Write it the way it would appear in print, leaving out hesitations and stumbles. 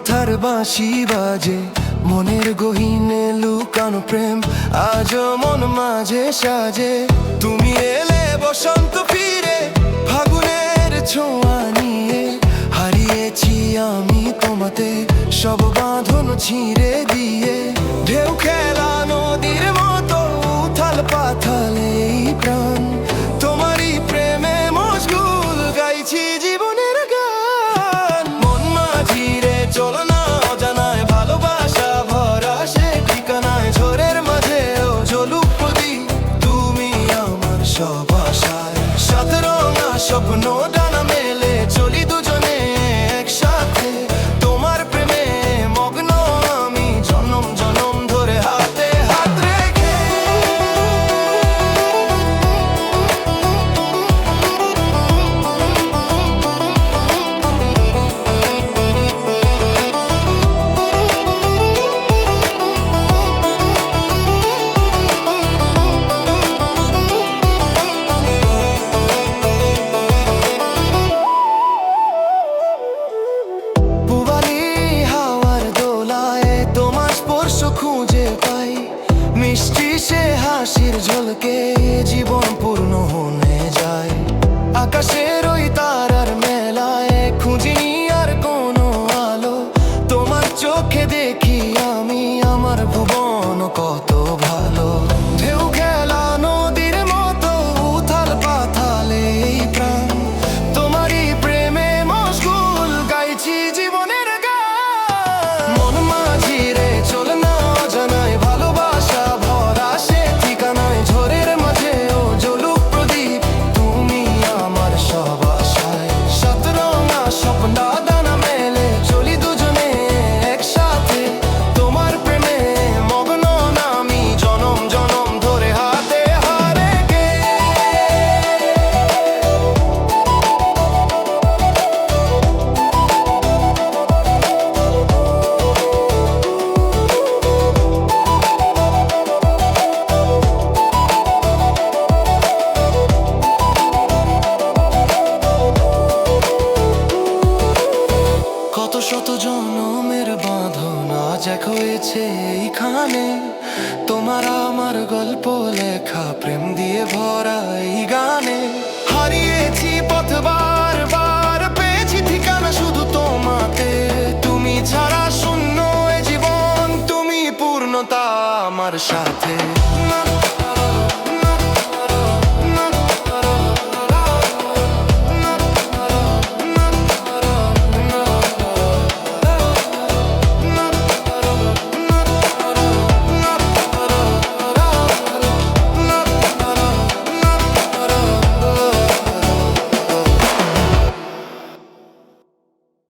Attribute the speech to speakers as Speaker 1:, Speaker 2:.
Speaker 1: কথার বাঁশি বাজে, মনের গহীনে লুকানো প্রেম আজও মন মাঝে সাজে। তুমি এলে বসন্ত ফিরে, ফাগুনের ছোঁয়া নিয়ে হারিয়েছি আমি তোমাতে সব বাঁধন ছিঁড়ে দিয়ে। ঢেউ খেলা নদীর মতো উথাল পাথাল এই প্রাণ, তোমারই প্রেমে মশগুল গাইছি জীবনের গান। মন মাঝিরে চলো না অজানায়, ভালোবাসা ভরা সে ঠিকানায়। ঝড়ের মাঝেও জ্বলুক প্রদীপ, তুমি আমার সব আশায়। সাত রঙা স্বপ্ন ডানা মেলে চলি দুজনে একসাথে, তোমার প্রেমে মগ্ন আমি জনম জনম ধরে হাতে হাত রেখে। খুঁজে পাই মিষ্টি সে হাসির ঝলকে, জীবন পূর্ণ হয়ে যায়। আকাশের ওই তারার মেলায় খুঁজিনি আর কোনো আলো, তোমার চোখে দেখি আমি আমার ভুবন কত ভালো। ঢেউ খেলা নদীর মতো উথাল পাথাল এই প্রাণ, তোমারই প্রেমে মশগুল গাইছি জীবনের গান। মন মাঝিরে চল না অজানায়, ভালোবাসা ভরা সে ঠিকানায়। ঝড়ের মাঝেও জ্বলুক প্রদীপ, তুমি আমার সব আশায়। সাত রঙা স্বপ্ন ডানা মেলে চলি দুজনে একসাথে, তোমার প্রেমে মগ্ন আমি জনম জনম ধরে হাতে হাত রেখে। কত শত জনমের বাঁধন আজ এক হয়েছে এইখানে, তোমার আমার গল্প লেখা প্রেম দিয়ে ভরা এই গানে। হারিয়েছি পথ বারবার, পেয়েছি ঠিকানা শুধু তোমাতে। তুমি ছাড়া শূন্য এ জীবন, তুমি পূর্ণতা আমার সাথে।